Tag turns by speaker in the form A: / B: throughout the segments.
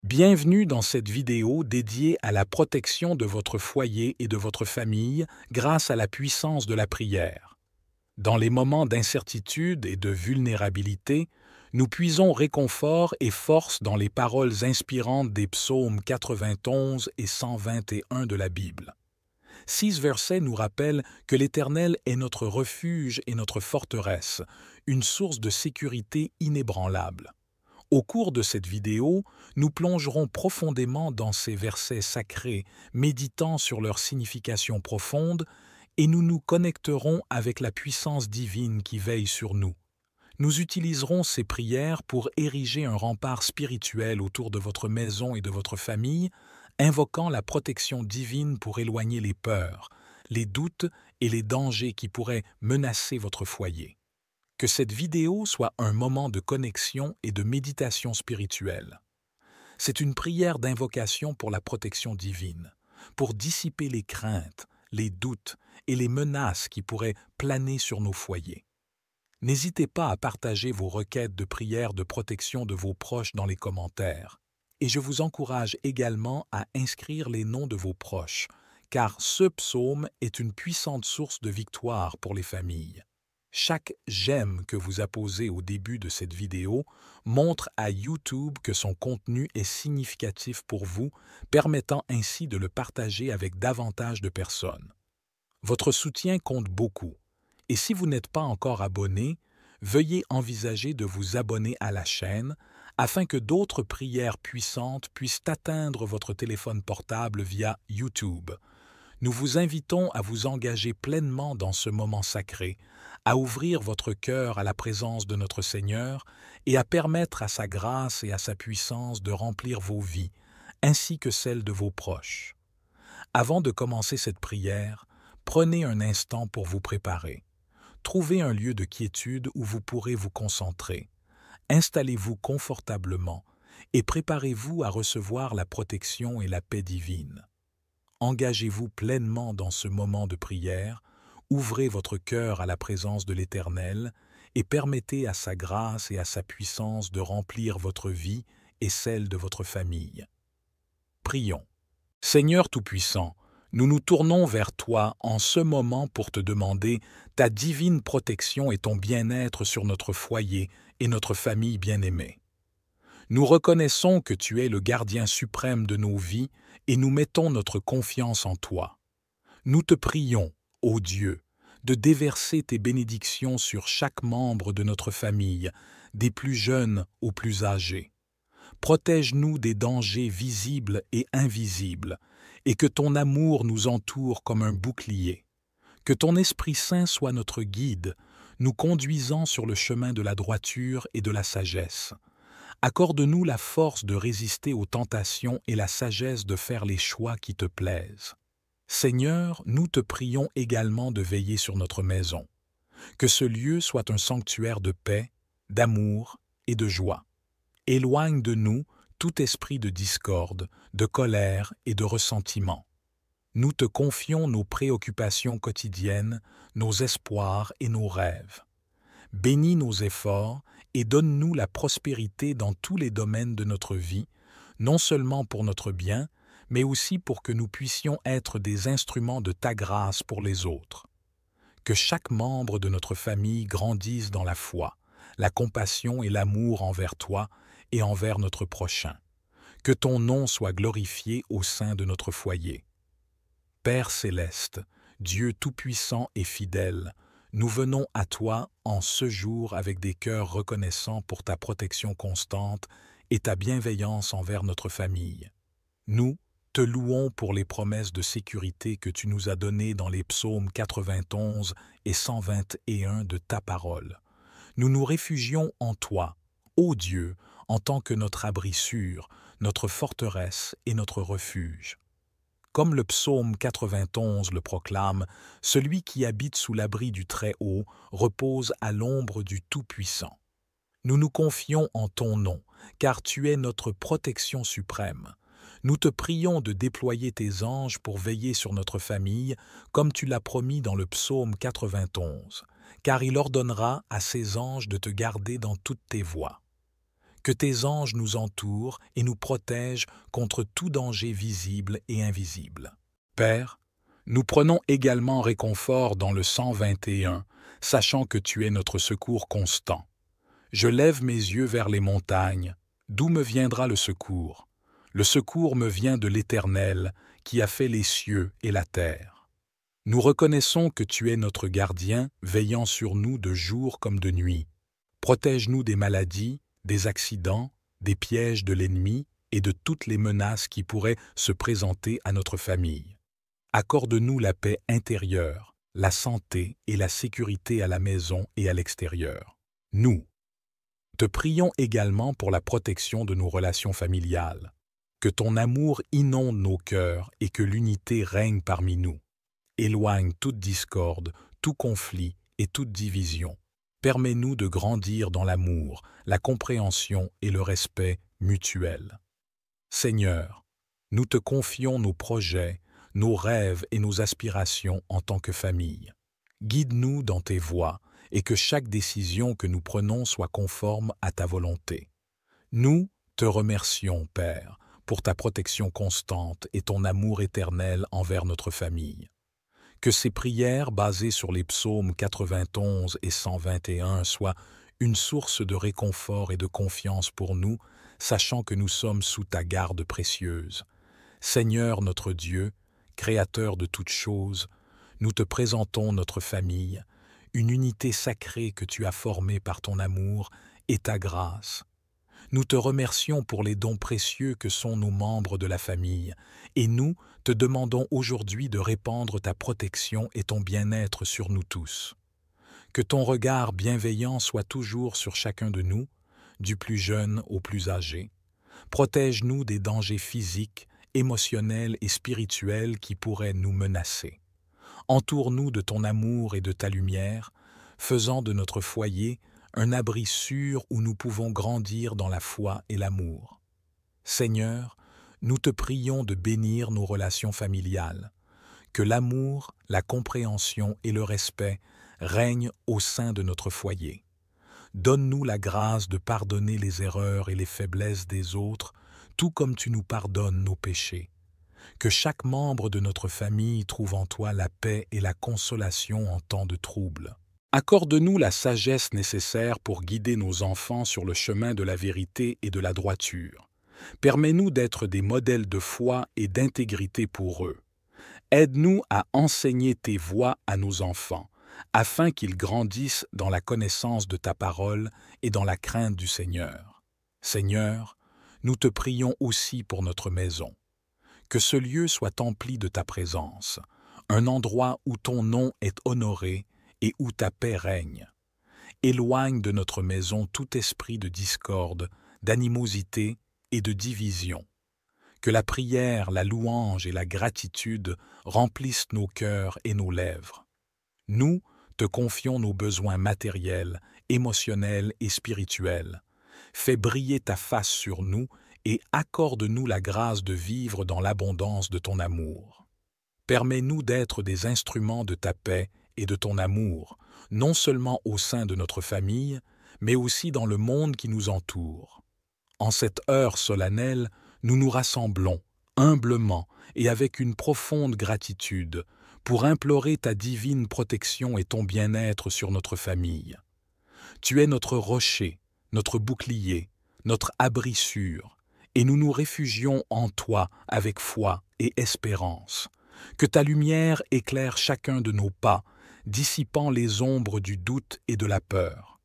A: Bienvenue dans cette vidéo dédiée à la protection de votre foyer et de votre famille grâce à la puissance de la prière. Dans les moments d'incertitude et de vulnérabilité, nous puisons réconfort et force dans les paroles inspirantes des psaumes 91 et 121 de la Bible. 6 versets nous rappellent que l'Éternel est notre refuge et notre forteresse, une source de sécurité inébranlable. Au cours de cette vidéo, nous plongerons profondément dans ces versets sacrés, méditant sur leur signification profonde, et nous nous connecterons avec la puissance divine qui veille sur nous. Nous utiliserons ces prières pour ériger un rempart spirituel autour de votre maison et de votre famille, invoquant la protection divine pour éloigner les peurs, les doutes et les dangers qui pourraient menacer votre foyer. Que cette vidéo soit un moment de connexion et de méditation spirituelle. C'est une prière d'invocation pour la protection divine, pour dissiper les craintes, les doutes et les menaces qui pourraient planer sur nos foyers. N'hésitez pas à partager vos requêtes de prière de protection de vos proches dans les commentaires. Et je vous encourage également à inscrire les noms de vos proches, car ce psaume est une puissante source de victoire pour les familles. Chaque j'aime que vous apposez au début de cette vidéo montre à YouTube que son contenu est significatif pour vous, permettant ainsi de le partager avec davantage de personnes. Votre soutien compte beaucoup, et si vous n'êtes pas encore abonné, veuillez envisager de vous abonner à la chaîne afin que d'autres prières puissantes puissent atteindre votre téléphone portable via YouTube. Nous vous invitons à vous engager pleinement dans ce moment sacré, à ouvrir votre cœur à la présence de notre Seigneur et à permettre à sa grâce et à sa puissance de remplir vos vies, ainsi que celles de vos proches. Avant de commencer cette prière, prenez un instant pour vous préparer. Trouvez un lieu de quiétude où vous pourrez vous concentrer. Installez-vous confortablement et préparez-vous à recevoir la protection et la paix divine. Engagez-vous pleinement dans ce moment de prière, ouvrez votre cœur à la présence de l'Éternel et permettez à sa grâce et à sa puissance de remplir votre vie et celle de votre famille. Prions. Seigneur Tout-Puissant, nous nous tournons vers toi en ce moment pour te demander ta divine protection et ton bien-être sur notre foyer et notre famille bien-aimée. Nous reconnaissons que tu es le gardien suprême de nos vies et nous mettons notre confiance en toi. Nous te prions, ô Dieu, de déverser tes bénédictions sur chaque membre de notre famille, des plus jeunes aux plus âgés. Protège-nous des dangers visibles et invisibles, et que ton amour nous entoure comme un bouclier. Que ton Esprit Saint soit notre guide, nous conduisant sur le chemin de la droiture et de la sagesse. Accorde-nous la force de résister aux tentations et la sagesse de faire les choix qui te plaisent. Seigneur, nous te prions également de veiller sur notre maison. Que ce lieu soit un sanctuaire de paix, d'amour et de joie. Éloigne de nous tout esprit de discorde, de colère et de ressentiment. Nous te confions nos préoccupations quotidiennes, nos espoirs et nos rêves. Bénis nos efforts et donne-nous la prospérité dans tous les domaines de notre vie, non seulement pour notre bien, mais aussi pour que nous puissions être des instruments de ta grâce pour les autres. Que chaque membre de notre famille grandisse dans la foi, la compassion et l'amour envers toi et envers notre prochain. Que ton nom soit glorifié au sein de notre foyer. Père céleste, Dieu tout-puissant et fidèle, nous venons à toi en ce jour avec des cœurs reconnaissants pour ta protection constante et ta bienveillance envers notre famille. Nous te louons pour les promesses de sécurité que tu nous as données dans les psaumes 91 et 121 de ta parole. Nous nous réfugions en toi, ô Dieu, en tant que notre abri sûr, notre forteresse et notre refuge. Comme le psaume 91 le proclame, celui qui habite sous l'abri du Très-Haut repose à l'ombre du Tout-Puissant. Nous nous confions en ton nom, car tu es notre protection suprême. Nous te prions de déployer tes anges pour veiller sur notre famille, comme tu l'as promis dans le psaume 91, car il ordonnera à ses anges de te garder dans toutes tes voies. Que tes anges nous entourent et nous protègent contre tout danger visible et invisible. Père, nous prenons également réconfort dans le 121, sachant que tu es notre secours constant. Je lève mes yeux vers les montagnes. D'où me viendra le secours? Le secours me vient de l'Éternel, qui a fait les cieux et la terre. Nous reconnaissons que tu es notre gardien, veillant sur nous de jour comme de nuit. Protège-nous des maladies, des accidents, des pièges de l'ennemi et de toutes les menaces qui pourraient se présenter à notre famille. Accorde-nous la paix intérieure, la santé et la sécurité à la maison et à l'extérieur. Nous te prions également pour la protection de nos relations familiales. Que ton amour inonde nos cœurs et que l'unité règne parmi nous. Éloigne toute discorde, tout conflit et toute division. Permets-nous de grandir dans l'amour, la compréhension et le respect mutuel. Seigneur, nous te confions nos projets, nos rêves et nos aspirations en tant que famille. Guide-nous dans tes voies et que chaque décision que nous prenons soit conforme à ta volonté. Nous te remercions, Père, pour ta protection constante et ton amour éternel envers notre famille. Que ces prières basées sur les psaumes 91 et 121 soient une source de réconfort et de confiance pour nous, sachant que nous sommes sous ta garde précieuse. Seigneur notre Dieu, Créateur de toutes choses, nous te présentons notre famille, une unité sacrée que tu as formée par ton amour et ta grâce. Nous te remercions pour les dons précieux que sont nos membres de la famille, et nous te demandons aujourd'hui de répandre ta protection et ton bien-être sur nous tous. Que ton regard bienveillant soit toujours sur chacun de nous, du plus jeune au plus âgé. Protège-nous des dangers physiques, émotionnels et spirituels qui pourraient nous menacer. Entoure-nous de ton amour et de ta lumière, faisant de notre foyer un abri sûr où nous pouvons grandir dans la foi et l'amour. Seigneur, nous te prions de bénir nos relations familiales, que l'amour, la compréhension et le respect règnent au sein de notre foyer. Donne-nous la grâce de pardonner les erreurs et les faiblesses des autres, tout comme tu nous pardonnes nos péchés. Que chaque membre de notre famille trouve en toi la paix et la consolation en temps de trouble. Accorde-nous la sagesse nécessaire pour guider nos enfants sur le chemin de la vérité et de la droiture. Permets-nous d'être des modèles de foi et d'intégrité pour eux. Aide-nous à enseigner tes voies à nos enfants, afin qu'ils grandissent dans la connaissance de ta parole et dans la crainte du Seigneur. Seigneur, nous te prions aussi pour notre maison. Que ce lieu soit empli de ta présence, un endroit où ton nom est honoré et où ta paix règne. Éloigne de notre maison tout esprit de discorde, d'animosité et de division. Que la prière, la louange et la gratitude remplissent nos cœurs et nos lèvres. Nous te confions nos besoins matériels, émotionnels et spirituels. Fais briller ta face sur nous et accorde-nous la grâce de vivre dans l'abondance de ton amour. Permets-nous d'être des instruments de ta paix et de ton amour, non seulement au sein de notre famille, mais aussi dans le monde qui nous entoure. En cette heure solennelle, nous nous rassemblons, humblement et avec une profonde gratitude, pour implorer ta divine protection et ton bien-être sur notre famille. Tu es notre rocher, notre bouclier, notre abri sûr, et nous nous réfugions en toi avec foi et espérance. Que ta lumière éclaire chacun de nos pas, dissipant les ombres du doute et de la peur.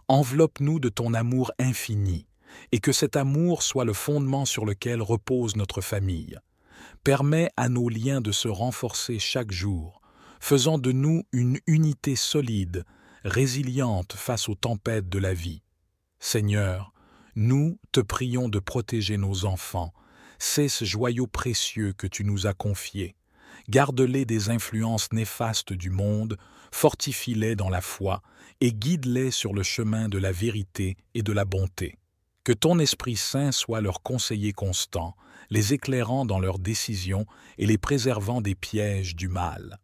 A: Enveloppe-nous de ton amour infini, et que cet amour soit le fondement sur lequel repose notre famille. Permets à nos liens de se renforcer chaque jour, faisant de nous une unité solide, résiliente face aux tempêtes de la vie. Seigneur, nous te prions de protéger nos enfants, c'est ce joyau précieux que tu nous as confié. Garde-les des influences néfastes du monde, fortifie-les dans la foi et guide-les sur le chemin de la vérité et de la bonté. Que ton Esprit Saint soit leur conseiller constant, les éclairant dans leurs décisions et les préservant des pièges du mal.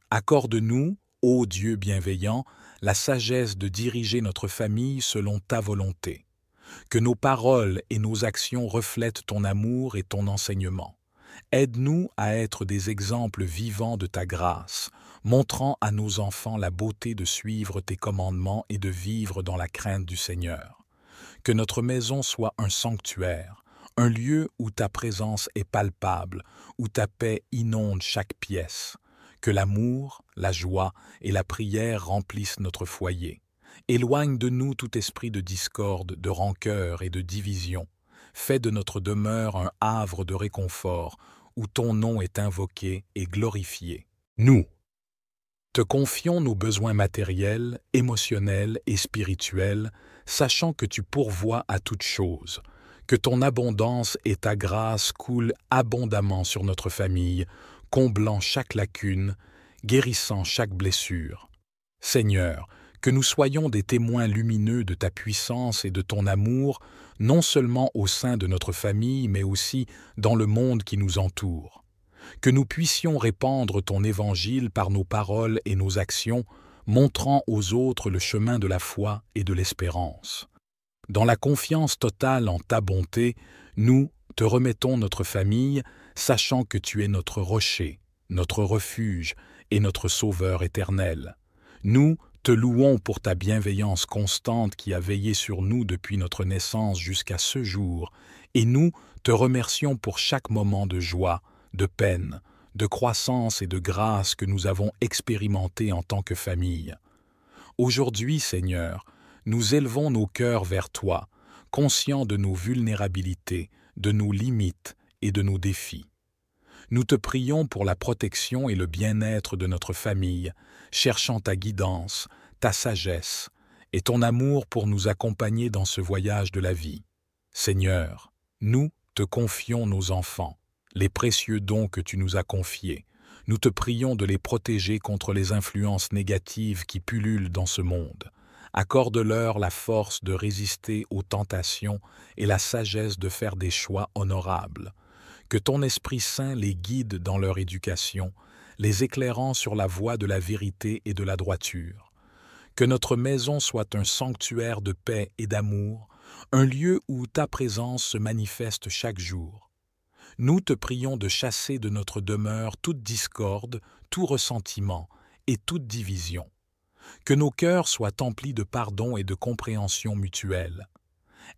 A: Accorde-nous, ô Dieu bienveillant, la sagesse de diriger notre famille selon ta volonté. Que nos paroles et nos actions reflètent ton amour et ton enseignement. Aide-nous à être des exemples vivants de ta grâce, montrant à nos enfants la beauté de suivre tes commandements et de vivre dans la crainte du Seigneur. Que notre maison soit un sanctuaire, un lieu où ta présence est palpable, où ta paix inonde chaque pièce. Que l'amour, la joie et la prière remplissent notre foyer. Éloigne de nous tout esprit de discorde, de rancœur et de division. Fais de notre demeure un havre de réconfort, où ton nom est invoqué et glorifié. Nous te confions nos besoins matériels, émotionnels et spirituels, sachant que tu pourvois à toutes choses, que ton abondance et ta grâce coulent abondamment sur notre famille, comblant chaque lacune, guérissant chaque blessure. Seigneur, que nous soyons des témoins lumineux de ta puissance et de ton amour, non seulement au sein de notre famille, mais aussi dans le monde qui nous entoure. Que nous puissions répandre ton évangile par nos paroles et nos actions, montrant aux autres le chemin de la foi et de l'espérance. Dans la confiance totale en ta bonté, nous te remettons notre famille, sachant que tu es notre rocher, notre refuge et notre sauveur éternel. Nous te louons pour ta bienveillance constante qui a veillé sur nous depuis notre naissance jusqu'à ce jour, et nous te remercions pour chaque moment de joie, de peine, de croissance et de grâce que nous avons expérimenté en tant que famille. Aujourd'hui, Seigneur, nous élevons nos cœurs vers toi, conscients de nos vulnérabilités, de nos limites et de nos défis. Nous te prions pour la protection et le bien-être de notre famille, cherchant ta guidance, ta sagesse et ton amour pour nous accompagner dans ce voyage de la vie. Seigneur, nous te confions nos enfants, les précieux dons que tu nous as confiés. Nous te prions de les protéger contre les influences négatives qui pullulent dans ce monde. Accorde-leur la force de résister aux tentations et la sagesse de faire des choix honorables. Que ton Esprit Saint les guide dans leur éducation, les éclairant sur la voie de la vérité et de la droiture. Que notre maison soit un sanctuaire de paix et d'amour, un lieu où ta présence se manifeste chaque jour. Nous te prions de chasser de notre demeure toute discorde, tout ressentiment et toute division. Que nos cœurs soient emplis de pardon et de compréhension mutuelle.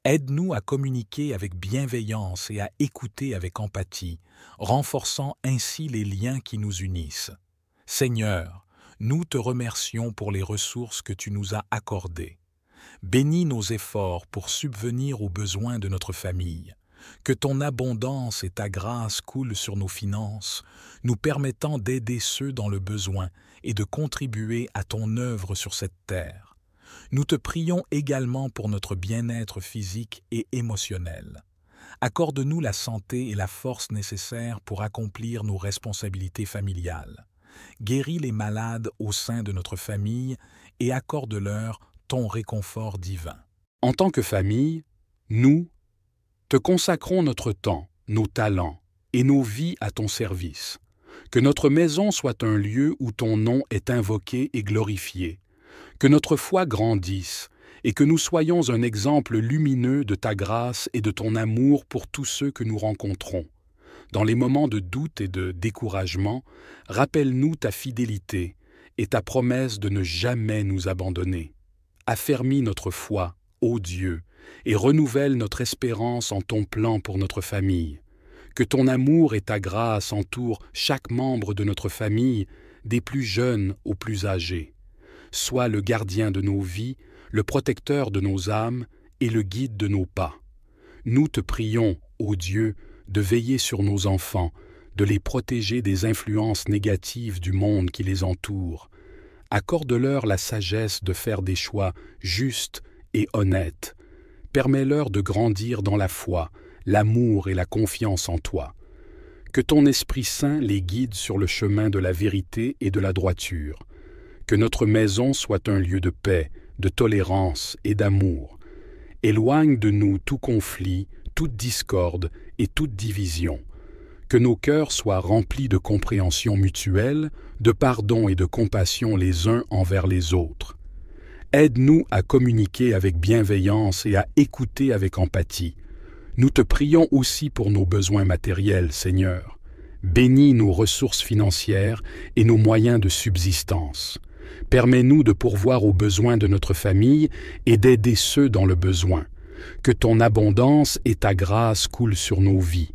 A: Aide-nous à communiquer avec bienveillance et à écouter avec empathie, renforçant ainsi les liens qui nous unissent. Seigneur, nous te remercions pour les ressources que tu nous as accordées. Bénis nos efforts pour subvenir aux besoins de notre famille. Que ton abondance et ta grâce coulent sur nos finances, nous permettant d'aider ceux dans le besoin et de contribuer à ton œuvre sur cette terre. Nous te prions également pour notre bien-être physique et émotionnel. Accorde-nous la santé et la force nécessaires pour accomplir nos responsabilités familiales. Guéris les malades au sein de notre famille et accorde-leur ton réconfort divin. En tant que famille, nous te consacrons notre temps, nos talents et nos vies à ton service. Que notre maison soit un lieu où ton nom est invoqué et glorifié. Que notre foi grandisse et que nous soyons un exemple lumineux de ta grâce et de ton amour pour tous ceux que nous rencontrons. Dans les moments de doute et de découragement, rappelle-nous ta fidélité et ta promesse de ne jamais nous abandonner. Affermis notre foi, ô Dieu, et renouvelle notre espérance en ton plan pour notre famille. Que ton amour et ta grâce entourent chaque membre de notre famille, des plus jeunes aux plus âgés. Sois le gardien de nos vies, le protecteur de nos âmes et le guide de nos pas. Nous te prions, ô Dieu, de veiller sur nos enfants, de les protéger des influences négatives du monde qui les entoure. Accorde-leur la sagesse de faire des choix justes et honnêtes. Permets-leur de grandir dans la foi, l'amour et la confiance en toi. Que ton Esprit Saint les guide sur le chemin de la vérité et de la droiture. Que notre maison soit un lieu de paix, de tolérance et d'amour. Éloigne de nous tout conflit, toute discorde et toute division. Que nos cœurs soient remplis de compréhension mutuelle, de pardon et de compassion les uns envers les autres. Aide-nous à communiquer avec bienveillance et à écouter avec empathie. Nous te prions aussi pour nos besoins matériels, Seigneur. Bénis nos ressources financières et nos moyens de subsistance. Permets-nous de pourvoir aux besoins de notre famille et d'aider ceux dans le besoin. Que ton abondance et ta grâce coulent sur nos vies.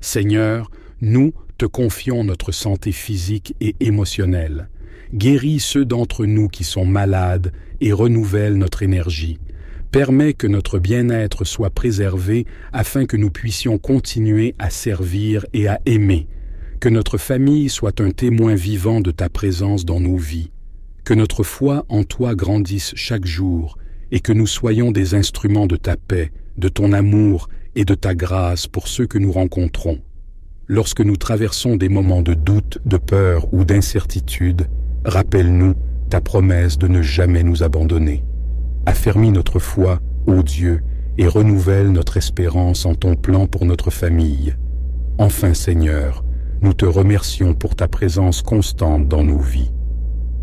A: Seigneur, nous te confions notre santé physique et émotionnelle. Guéris ceux d'entre nous qui sont malades et renouvelle notre énergie. Permets que notre bien-être soit préservé afin que nous puissions continuer à servir et à aimer. Que notre famille soit un témoin vivant de ta présence dans nos vies. Que notre foi en toi grandisse chaque jour et que nous soyons des instruments de ta paix, de ton amour et de ta grâce pour ceux que nous rencontrons. Lorsque nous traversons des moments de doute, de peur ou d'incertitude, rappelle-nous ta promesse de ne jamais nous abandonner. Affermis notre foi, ô Dieu, et renouvelle notre espérance en ton plan pour notre famille. Enfin, Seigneur, nous te remercions pour ta présence constante dans nos vies.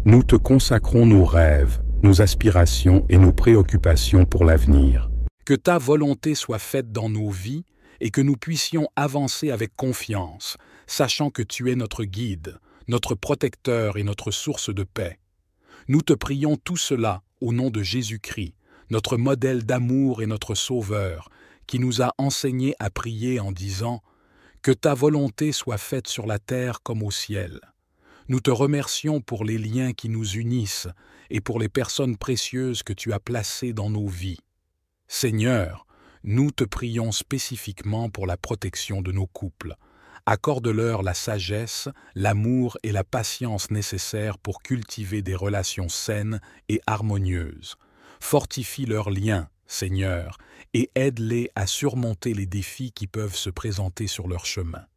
A: Nous te consacrons nos rêves, nos aspirations et nos préoccupations pour l'avenir. Que ta volonté soit faite dans nos vies et que nous puissions avancer avec confiance, sachant que tu es notre guide, notre protecteur et notre source de paix. Nous te prions tout cela au nom de Jésus-Christ, notre modèle d'amour et notre Sauveur, qui nous a enseigné à prier en disant « Que ta volonté soit faite sur la terre comme au ciel ». Nous te remercions pour les liens qui nous unissent et pour les personnes précieuses que tu as placées dans nos vies. Seigneur, nous te prions spécifiquement pour la protection de nos couples. Accorde-leur la sagesse, l'amour et la patience nécessaires pour cultiver des relations saines et harmonieuses. Fortifie leurs liens, Seigneur, et aide-les à surmonter les défis qui peuvent se présenter sur leur chemin.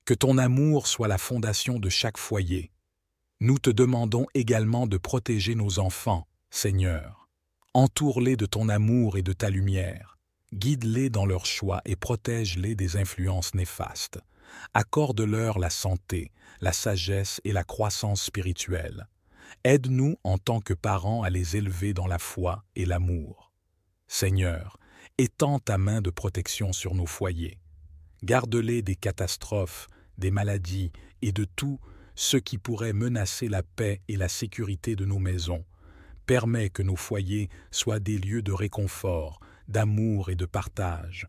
A: Que ton amour soit la fondation de chaque foyer. Nous te demandons également de protéger nos enfants, Seigneur. Entoure-les de ton amour et de ta lumière. Guide-les dans leurs choix et protège-les des influences néfastes. Accorde-leur la santé, la sagesse et la croissance spirituelle. Aide-nous en tant que parents à les élever dans la foi et l'amour. Seigneur, étends ta main de protection sur nos foyers. Garde-les des catastrophes, des maladies et de tout ce qui pourrait menacer la paix et la sécurité de nos maisons. Permets que nos foyers soient des lieux de réconfort, d'amour et de partage.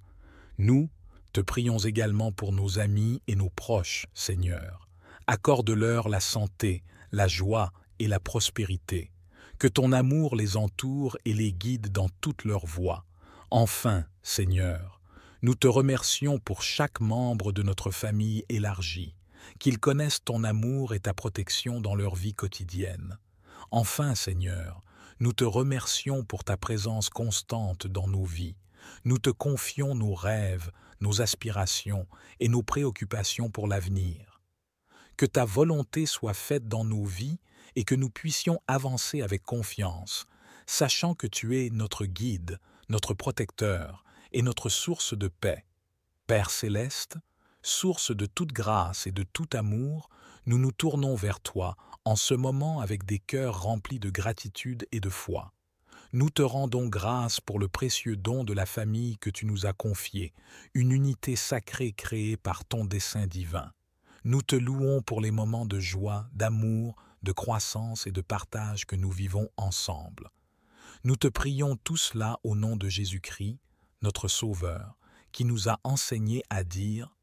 A: Nous te prions également pour nos amis et nos proches, Seigneur. Accorde-leur la santé, la joie et la prospérité. Que ton amour les entoure et les guide dans toutes leurs voies. Enfin, Seigneur, nous te remercions pour chaque membre de notre famille élargie, qu'ils connaissent ton amour et ta protection dans leur vie quotidienne. Enfin, Seigneur, nous te remercions pour ta présence constante dans nos vies. Nous te confions nos rêves, nos aspirations et nos préoccupations pour l'avenir. Que ta volonté soit faite dans nos vies et que nous puissions avancer avec confiance, sachant que tu es notre guide, notre protecteur et notre source de paix. Père céleste, source de toute grâce et de tout amour, nous nous tournons vers toi en ce moment avec des cœurs remplis de gratitude et de foi. Nous te rendons grâce pour le précieux don de la famille que tu nous as confiée, une unité sacrée créée par ton dessein divin. Nous te louons pour les moments de joie, d'amour, de croissance et de partage que nous vivons ensemble. Nous te prions tout cela au nom de Jésus-Christ, notre Sauveur, qui nous a enseigné à dire